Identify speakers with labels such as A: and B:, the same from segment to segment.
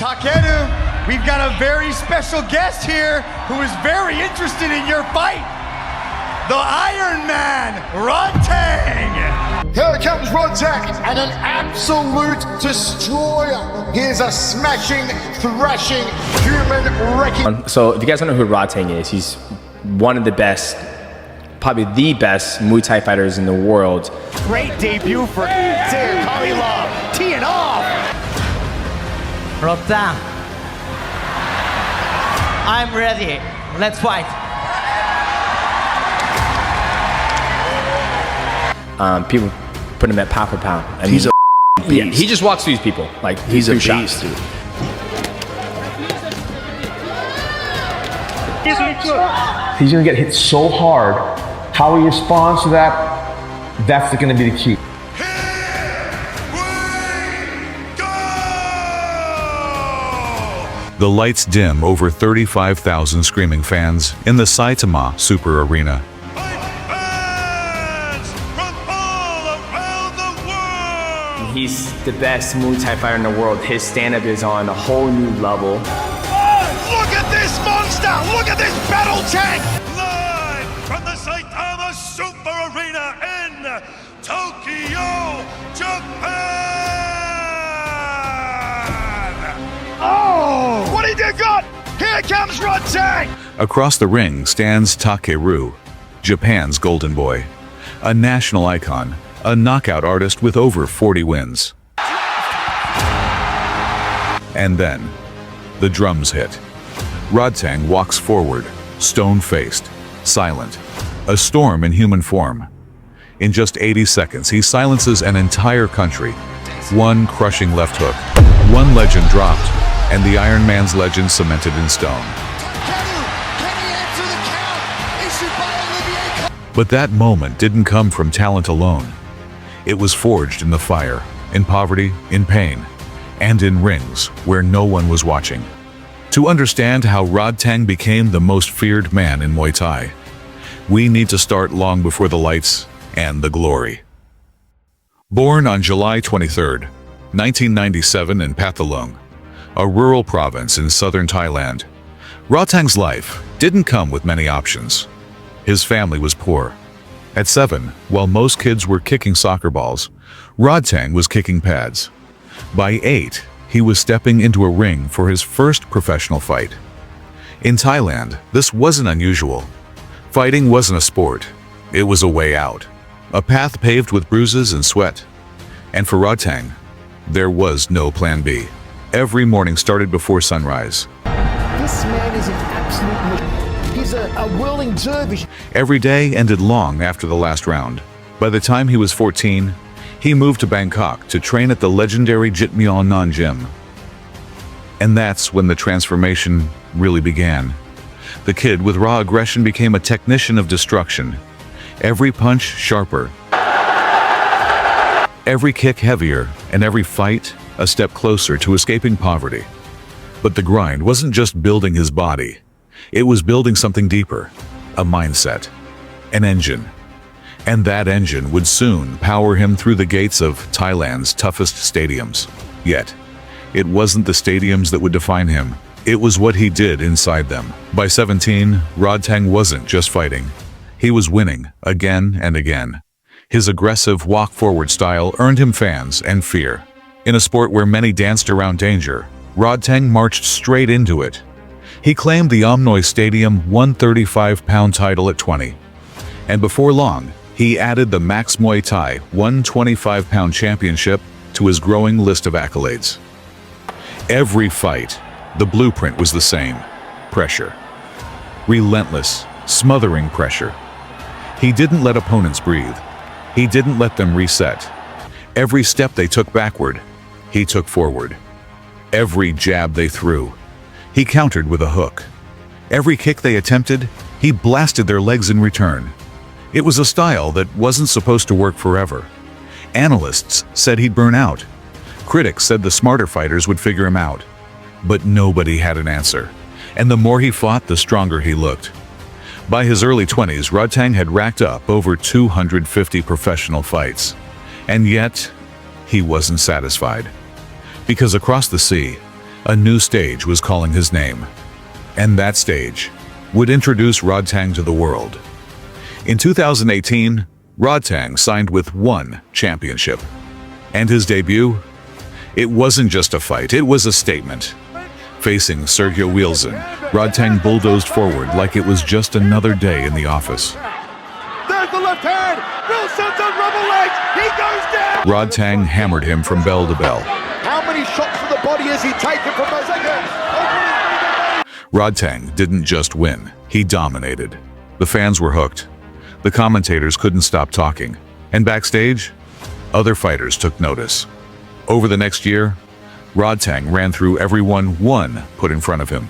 A: Takeru, we've got a very special guest here who is very interested in your fight. The Iron Man, Rodtang.
B: Here comes Rodtang, and an absolute destroyer. He is a smashing, thrashing, human wrecking.
C: So if you guys don't know who Rodtang is, he's one of the best, probably the best Muay Thai fighters in the world.
A: Great debut for Danial, teeing off.
D: Rodtang, I'm ready. Let's fight.
C: People put him at pound for pound. And
E: he's a beast.
C: Yeah, he just walks through these people like
E: he's a beast,
C: shots.
E: dude.
F: He's gonna get hit so hard. How he responds to that, that's gonna be the key.
G: The lights dim over 35,000 screaming fans in the Saitama Super Arena.
C: He's the best Muay Thai fighter in the world. His stand-up is on a whole new level.
A: Look at this monster! Look at this battle tank!
H: Live from the Saitama Super Arena in Tokyo, Japan!
A: Oh! What did you got? Here comes Rodtang!
G: Across the ring stands Takeru, Japan's golden boy, a national icon, a knockout artist with over 40 wins. And then, the drums hit. Rodtang walks forward, stone-faced, silent, a storm in human form. In just 80 seconds, he silences an entire country. One crushing left hook, one legend dropped, and the Iron Man's legend cemented in stone. But that moment didn't come from talent alone. It was forged in the fire, in poverty, in pain, and in rings where no one was watching. To understand how Rodtang became the most feared man in Muay Thai, we need to start long before the lights and the glory. Born on July 23, 1997 in Pathalong, a rural province in southern Thailand, Rodtang's life didn't come with many options. His family was poor. At 7, while most kids were kicking soccer balls, Rodtang was kicking pads. By 8, he was stepping into a ring for his first professional fight. In Thailand, this wasn't unusual. Fighting wasn't a sport, it was a way out, a path paved with bruises and sweat. And for Rodtang, there was no plan B. Every morning started before sunrise.
B: This man is an absolute... He's a whirling dervish.
G: Every day ended long after the last round. By the time he was 14, he moved to Bangkok to train at the legendary Jitmuangnon gym. And that's when the transformation really began. The kid with raw aggression became a technician of destruction. Every punch sharper, every kick heavier, and every fight a step closer to escaping poverty. But the grind wasn't just building his body. It was building something deeper, a mindset, an engine. And that engine would soon power him through the gates of Thailand's toughest stadiums. Yet, it wasn't the stadiums that would define him. It was what he did inside them. By 17, Rodtang wasn't just fighting. He was winning again and again. His aggressive walk-forward style earned him fans and fear. In a sport where many danced around danger, Rodtang marched straight into it. He claimed the Omnoy Stadium 135-pound title at 20. And before long, he added the Max Muay Thai 125-pound championship to his growing list of accolades. Every fight, the blueprint was the same: pressure. Relentless, smothering pressure. He didn't let opponents breathe. He didn't let them reset. Every step they took backward, he took forward. Every jab they threw, he countered with a hook. Every kick they attempted, he blasted their legs in return. It was a style that wasn't supposed to work forever. Analysts said he'd burn out. Critics said the smarter fighters would figure him out. But nobody had an answer. And the more he fought, the stronger he looked. By his early 20s, Rodtang had racked up over 250 professional fights. And yet, he wasn't satisfied. Because across the sea, A new stage was calling his name, and that stage would introduce Rodtang to the world. In 2018, Rodtang signed with ONE Championship, and his debut, it wasn't just a fight, it was a statement. Facing Sergio Wielsen, Rodtang bulldozed forward like it was just another day in the office.
B: There's the left hand. Wilson's on rubber legs. He goes down.
G: Rodtang hammered him from bell to bell.
B: How many shots to the body has he taken from Mazinga?
G: Rodtang didn't just win, he dominated. The fans were hooked. The commentators couldn't stop talking. And backstage, other fighters took notice. Over the next year, Rodtang ran through everyone ONE put in front of him.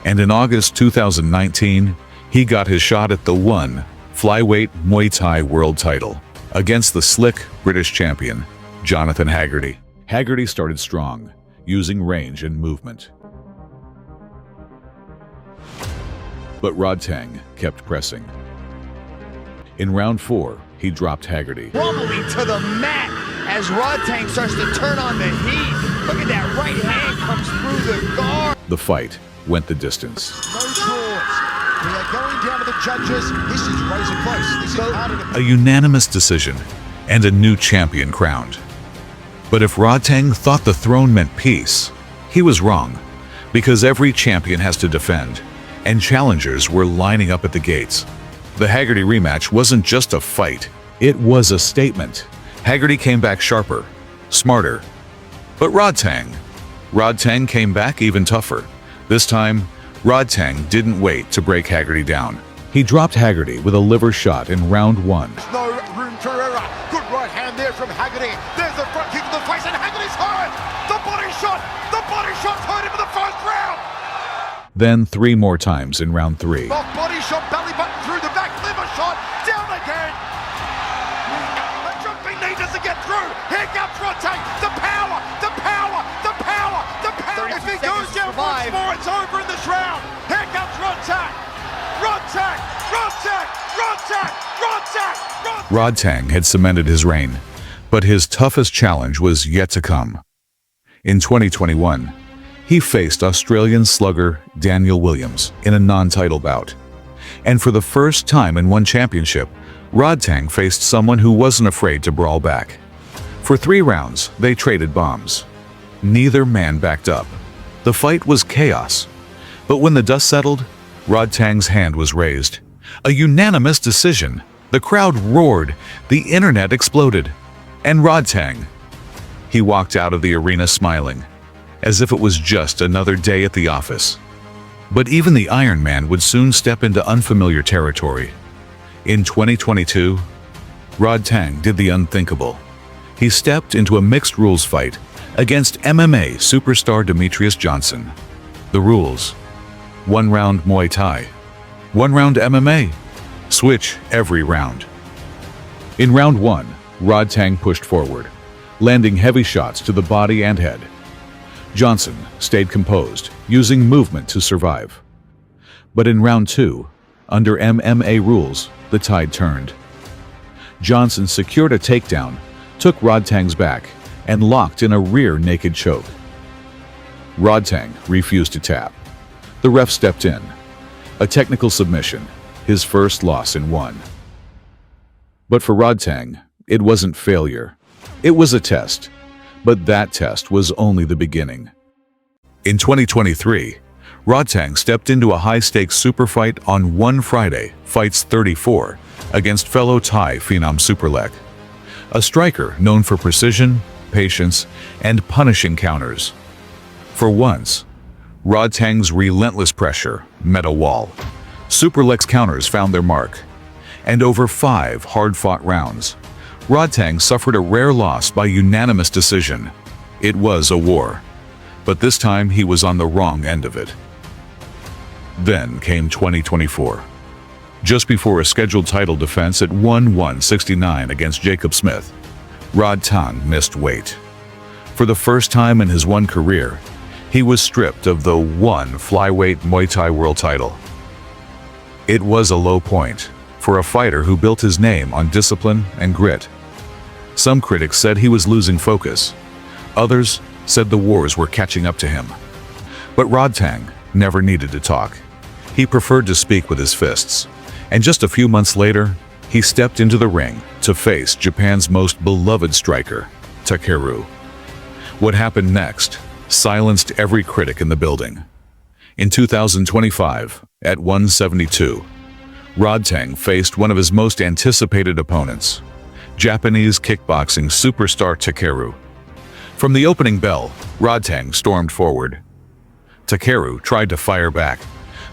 G: And in August 2019, he got his shot at the ONE Flyweight Muay Thai World title against the slick British champion, Jonathan Haggerty. Haggerty started strong, using range and movement. But Rodtang kept pressing. In round 4, he dropped Haggerty.
A: Wobbling to the mat as Rodtang starts to turn on the heat. Look at that right hand comes through the guard.
G: The fight went the distance.
B: No draws. We are going down to the judges. This is razor close. This is harder to...
G: A unanimous decision and a new champion crowned. But if Rodtang thought the throne meant peace, he was wrong, because every champion has to defend, and challengers were lining up at the gates. The Haggerty rematch wasn't just a fight, it was a statement. Haggerty came back sharper, smarter. But Rodtang came back even tougher. This time, Rodtang didn't wait to break Haggerty down. He dropped Haggerty with a liver shot in round 1.
B: No room for error. Good right hand there from Haggerty. There's the front kick to the face, and Haggerty's hurt. The body shot hurt him in the first round.
G: Then 3 more times in round 3.
B: Off body shot, belly button through the back, liver shot, down again. A jumping knee doesn't get through. Here comes Rodtang. The power. If he goes down once more, it's over in this round. Here comes Rodtang.
G: Rodtang had cemented his reign, but his toughest challenge was yet to come. In 2021, he faced Australian slugger Danial Williams in a non-title bout. And for the first time in ONE Championship, Rodtang faced someone who wasn't afraid to brawl back. For 3 rounds, they traded bombs. Neither man backed up. The fight was chaos. But when the dust settled, Rodtang's hand was raised. A unanimous decision. The crowd roared. The internet exploded. And Rodtang, he walked out of the arena smiling, as if it was just another day at the office. But even the Iron Man would soon step into unfamiliar territory. In 2022, Rodtang did the unthinkable. He stepped into a mixed rules fight against MMA superstar Demetrius Johnson. The rules: 1 round Muay Thai, 1 round MMA. Switch every round. In round 1, Rodtang pushed forward, landing heavy shots to the body and head. Johnson stayed composed, using movement to survive. But in round 2, under MMA rules, the tide turned. Johnson secured a takedown, took Rodtang's back, and locked in a rear naked choke. Rodtang refused to tap. The ref stepped in. A technical submission, his first loss in ONE. But for Rodtang, it wasn't failure. It was a test. But that test was only the beginning. In 2023, Rodtang stepped into a high-stakes super fight on ONE Friday, Fights 34, against fellow Thai phenom Superlek, a striker known for precision, patience, and punishing counters. For once, Rodtang's relentless pressure met a wall. Superlek's counters found their mark, and over 5 hard-fought rounds, Rodtang suffered a rare loss by unanimous decision. It was a war, but this time he was on the wrong end of it. Then came 2024. Just before a scheduled title defense at ONE 169 against Jacob Smith, Rodtang missed weight. For the first time in his ONE career, he was stripped of the ONE Flyweight Muay Thai World title. It was a low point for a fighter who built his name on discipline and grit. Some critics said he was losing focus. Others said the wars were catching up to him. But Rodtang never needed to talk. He preferred to speak with his fists. And just a few months later, he stepped into the ring to face Japan's most beloved striker, Takeru. What happened next silenced every critic in the building. In 2025, at 172, Rodtang faced one of his most anticipated opponents, Japanese kickboxing superstar Takeru. From the opening bell, Rodtang stormed forward. Takeru tried to fire back,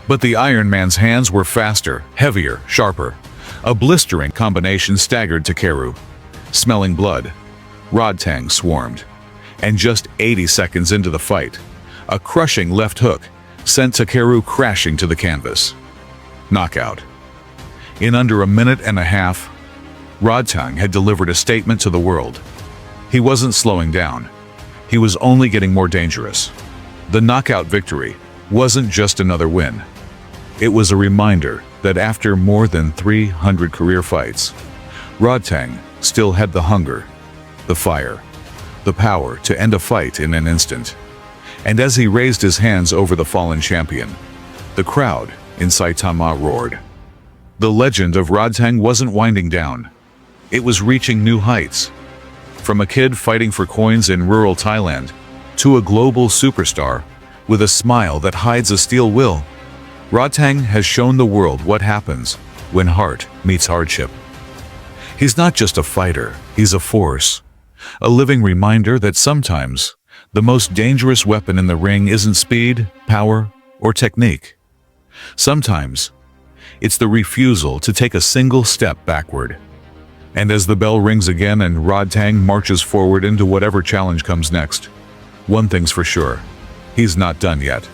G: but the Iron Man's hands were faster, heavier, sharper. A blistering combination staggered Takeru. Smelling blood, Rodtang swarmed. And just 80 seconds into the fight, a crushing left hook sent Takeru crashing to the canvas. Knockout. In under a minute and a half, Rodtang had delivered a statement to the world. He wasn't slowing down. He was only getting more dangerous. The knockout victory wasn't just another win. It was a reminder that after more than 300 career fights, Rodtang still had the hunger, the fire, the power to end a fight in an instant. And as he raised his hands over the fallen champion, the crowd in Saitama roared. The legend of Rodtang wasn't winding down. It was reaching new heights. From a kid fighting for coins in rural Thailand to a global superstar with a smile that hides a steel will, Rodtang has shown the world what happens when heart meets hardship. He's not just a fighter, he's a force. A living reminder that sometimes the most dangerous weapon in the ring isn't speed, power, or technique. Sometimes it's the refusal to take a single step backward. And as the bell rings again and Rodtang marches forward into whatever challenge comes next, one thing's for sure, he's not done yet.